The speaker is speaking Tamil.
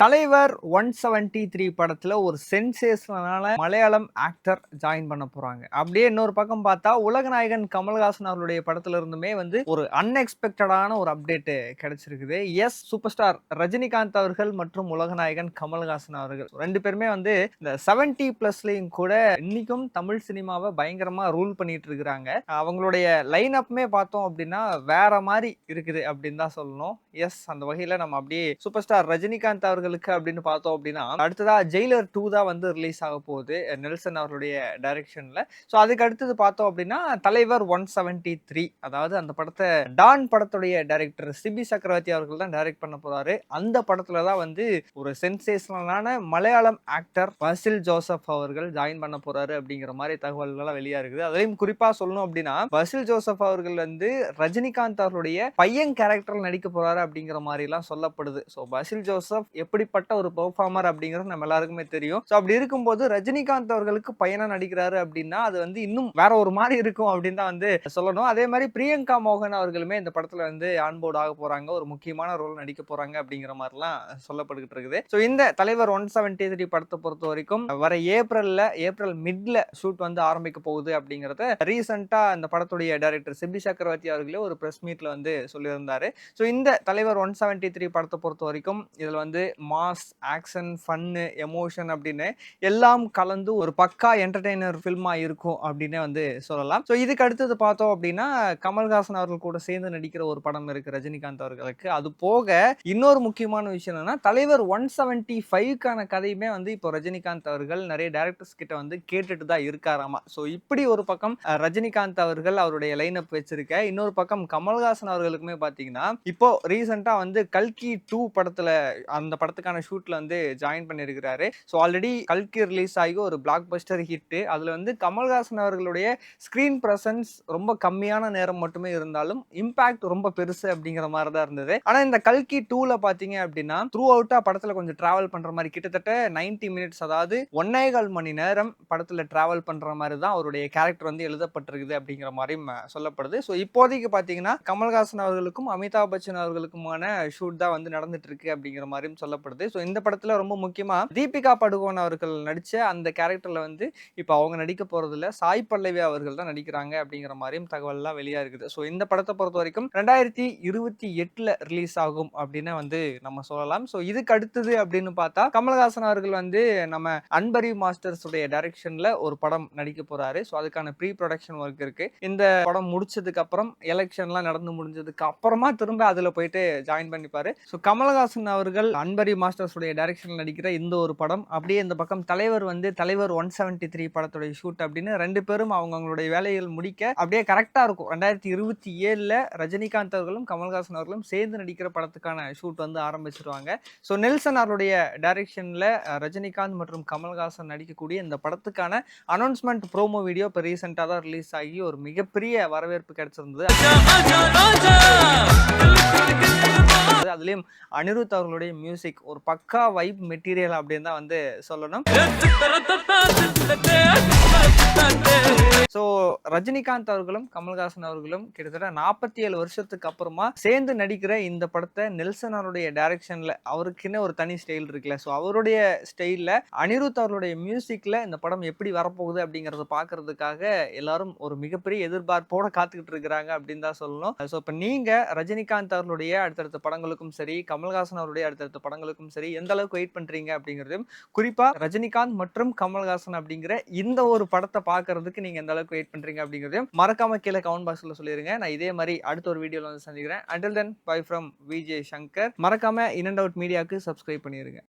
தலைவர் 173 படத்துல ஒரு சென்சேஷனலான மலையாளம் ஆக்டர் ஜாயின் பண்ண போறாங்க. அப்படியே இன்னொரு பக்கம் பார்த்தா உலகநாயகன் கமல்ஹாசன் அவர்களுடைய படத்துல இருந்துமே ஒரு அன்எக்ஸ்பெக்டடான ஒரு அப்டேட் கிடைச்சிருக்குது. எஸ், சூப்பர் ஸ்டார் ரஜினிகாந்த் அவர்கள் மற்றும் உலகநாயகன் கமல்ஹாசன் அவர்கள் 2 பேருமே இந்த 70 பிளஸ்லயும் கூட இன்னைக்கும் தமிழ் சினிமாவை பயங்கரமா ரூல் பண்ணிட்டு இருக்கிறாங்க. அவங்களுடைய லைன் அப்மே பார்த்தோம் அப்படின்னா வேற மாதிரி இருக்குது அப்படின்னு தான் சொல்லணும். எஸ், அந்த வகையில நம்ம அப்படியே சூப்பர் ஸ்டார் ரஜினிகாந்த் அவர்களுக்கு அப்படின்னு பார்த்தோம் அப்படின்னா அடுத்ததா ஜெயிலர் 2 தான் ரிலீஸ் ஆக போகுது நெல்சன் அவருடைய டைரக்ஷன்ல. ஸோ அதுக்கு அடுத்தது பார்த்தோம் அப்படின்னா தலைவர் 173, அதாவது அந்த படத்தை டான் படத்துடைய டைரக்டர் சிபி சக்கரவர்த்தி அவர்கள் தான் டைரக்ட் பண்ண போறாரு. அந்த படத்துல தான் ஒரு சென்சேஷனலான மலையாளம் ஆக்டர் பசில் ஜோசப் அவர்கள் ஜாயின் பண்ண போறாரு அப்படிங்கிற மாதிரி தகவல்கள் வெளியா இருக்குது. அதுலயும் குறிப்பா சொல்லணும் அப்படின்னா பசில் ஜோசப் அவர்கள் ரஜினிகாந்த் அவருடைய பையன் கேரக்டர் நடிக்க போறாரு அப்படிங்கிற மாதிரி எல்லாம் சொல்லப்படுது. ஸோ பசில் ஜோசப் எப்படிப்பட்ட ஒரு பெர்ஃபார்மர் அப்படிங்கிறது நம்ம எல்லாருக்குமே தெரியும். ஸோ அப்படி இருக்கும்போது ரஜினிகாந்த் அவர்களுக்கு பையனா நடிக்கிறாரு அப்படின்னா அது இன்னும் வேற ஒரு மாதிரி இருக்கும் அப்படின்னு தான் சொல்லணும். அதே மாதிரி பிரியங்கா மோகன் அவர்களுமே இந்த படத்துல ஆன்போர்ட் ஆக போறாங்க, ஒரு முக்கியமான ரோல் நடிக்க போறாங்க அப்படிங்கிற மாதிரிலாம் சொல்லப்பட்டுக்கிட்டு இருக்குது. ஸோ இந்த தலைவர் 173 படத்தை பொறுத்த வரைக்கும் வர ஏப்ரல் மிட்ல ஷூட் ஆரம்பிக்க போகுது அப்படிங்கறத ரீசெண்டா இந்த படத்துடைய டைரக்டர் சிபி சக்கரவர்த்தி அவர்களே ஒரு பிரஸ் மீட்ல சொல்லியிருந்தாரு. ஸோ இந்த தலைவர் 173 படத்தை பொறுத்த வரைக்கும் இதுல மாஸ், ஆக்ஷன், ஃபன்னு, எமோஷன் அப்படின்னு எல்லாம் கலந்து ஒரு பக்கா என்டர்டெய்னர் ஃபில்மா இருக்கும் அப்படின்னு சொல்லலாம். ஸோ இதுக்கு அடுத்தது பார்த்தோம் அப்படின்னா கமல்ஹாசன் அவர்கள் கூட சேர்ந்து நடிக்கிற ஒரு படம் இருக்கு ரஜினிகாந்த் அவர்களுக்கு. அது போக இன்னொரு முக்கியமான விஷயம் என்னன்னா தலைவர் 175க்கான கதையுமே இப்போ ரஜினிகாந்த் அவர்கள் நிறைய டைரக்டர்ஸ் கிட்ட கேட்டுட்டு தான் இருக்காராமா. ஸோ இப்படி ஒரு பக்கம் ரஜினிகாந்த் அவர்கள் அவருடைய லைன் அப் வச்சிருக்க, இன்னொரு பக்கம் கமல்ஹாசன் அவர்களுக்குமே பாத்தீங்கன்னா இப்போ ரீசெண்டா கல்கி 2 படத்துல அந்த படத்துக்கான ஷூட்ல ஜாயின் பண்ணிருக்கிறாரு. ஸோ ஆல்ரெடி கல்கி ரிலீஸ் ஆகி ஒரு பிளாக் பஸ்டர் ஹிட். அதுல கமல்ஹாசன் அவர்களுடைய ஸ்கிரீன் பிரசன்ஸ் ரொம்ப கம்மியான நேரம் மட்டுமே இருந்தாலும் இம்பாக்ட் ரொம்ப பெருசு அப்படிங்கிற மாதிரி தான் இருந்தது. ஆனா இந்த கல்கி 2ல பாத்தீங்க அப்படின்னா த்ரூ அவுட்டா படத்துல கொஞ்சம் டிராவல் பண்ற மாதிரி கிட்டத்தட்ட 90 மினிட்ஸ், அதாவது 1.25 மணி நேரம் படத்துல டிராவல் பண்ற மாதிரி தான் அவருடைய கேரக்டர் எழுதப்பட்டிருக்குது அப்படிங்கிற மாதிரியும் சொல்லப்படுது. ஸோ இப்போதைக்கு பாத்தீங்கன்னா கமல்ஹாசன் அவர்களுக்கும் அமிதாப் பச்சன் அவர்களுக்குமான ஷூட் தான் நடந்துட்டு இருக்கு அப்படிங்கிற மாதிரியும் சொல்லப்படுது. ஸோ இந்த படத்துல ரொம்ப முக்கியமா தீபிகா படுகோன் அவர்கள் நடிச்ச அந்த கேரக்டர்ல இப்போ அவங்க நடிக்க போறதுல சாய் பல்லவி அவர்கள் தான் நடிக்கிறாங்க அப்படிங்கிற மாதிரியும் தகவல் எல்லாம் வெளியா இருக்குது. ஸோ இந்த படத்தை பொறுத்த வரைக்கும் 2028ல ரிலீஸ் ஆகும் அப்படின்னு நம்ம சொல்லலாம். ஸோ இதுக்கு அடுத்தது அப்படின்னு பார்த்தா கமல்ஹாசன் அவர்கள் நம்ம அன்பரி மாஸ்டர்ஸ் உடைய டைரக்ஷன்ல ஒரு படம் நடிக்க போறாரு. ஸோ அதுக்கான ப்ரீ ப்ரொடக்ஷன் ஒர்க் இருக்கு. இந்த படம் முடிச்சதுக்கு அப்புறம் எலெக்ஷன்லாம் நடந்து முடிஞ்சதுக்கு அப்புறமா திரும்ப அதுல போயிட்டு ஜாயின் பண்ணிப்பாரு. ஸோ கமல்ஹாசன் அவர்கள் அன்பரி மாஸ்டர்ஸ் உடைய டைரக்ஷன்ல நடிக்கிற இந்த ஒரு படம், அப்படியே இந்த பக்கம் தலைவர் தலைவர் 173 படத்துடைய ஷூட் அப்படின்னு 2 பேரும் அவங்களுடைய வேலைகள் முடிக்க அப்படியே கரெக்டா இருக்கும். 2027ல ரஜினிகாந்த் அவர்களும் கமல்ஹாசன் அவர்களும் சேர்ந்து நடிக்கிற படத்துக்கான ஷூட் ஆரம்பிச்சிருவாங்க. ஸோ நெல்சன் அவருடைய டைரக்ஷன்ல ரஜினிகாந்த் மற்றும் கமல்ஹாசன் நடிக்கக்கூடிய இந்த படத்துக்கான அனௌன்ஸ்மெண்ட் ப்ரோமோ வீடியோ இப்போ ரீசெண்டா தான் ரிலீஸ் ஆகி ஒரு மிகப்பெரிய வரவேற்பு கிடைச்சிருந்தது. அதுலயும் அனிருத் அவர்களுடைய மியூசிக் ஒரு பக்கா வைப் மெட்டீரியல் அப்படின்னு தான் சொல்லணும். ஸோ ரஜினிகாந்த் அவர்களும் கமல்ஹாசன் அவர்களும் கிட்டத்தட்ட 47 வருஷத்துக்கு அப்புறமா சேர்ந்து நடிக்கிற இந்த படத்தை நெல்சன் அவருடைய டைரக்ஷன்ல அவருக்குன்னு ஒரு தனி ஸ்டைல் இருக்குல்ல, ஸோ அவருடைய ஸ்டைல்ல அனிருத் அவருடைய மியூசிக்ல இந்த படம் எப்படி வரப்போகுது அப்படிங்கறத பாக்குறதுக்காக எல்லாரும் ஒரு மிகப்பெரிய எதிர்பார்ப்போட காத்துக்கிட்டு இருக்கிறாங்க அப்படின்னு தான் சொல்லணும். ஸோ இப்போ நீங்க ரஜினிகாந்த் அவருடைய அடுத்தடுத்த படங்களுக்கும் சரி, கமல்ஹாசன் அவருடைய அடுத்தடுத்த படங்களுக்கும் சரி எந்த அளவுக்கு வெயிட் பண்றீங்க அப்படிங்கிறதையும், குறிப்பா ரஜினிகாந்த் மற்றும் கமல்ஹாசன் அப்படிங்கிற இந்த ஒரு படத்தை பாக்குறதுக்கு நீங்க எந்த அளவுக்கு வெயிட் பண்றீங்க அப்படிங்கிறதையும் மறக்காம கீழே கமெண்ட் பாக்ஸ்ல சொல்லிருங்க. நான் இதே மாதிரி அடுத்த ஒரு வீடியோல சந்திக்கிறேன். Until then, bye from VJ Shankar. மறக்காம In and Out மீடியாக்கு சப்ஸ்கிரைப் பண்ணிருங்க.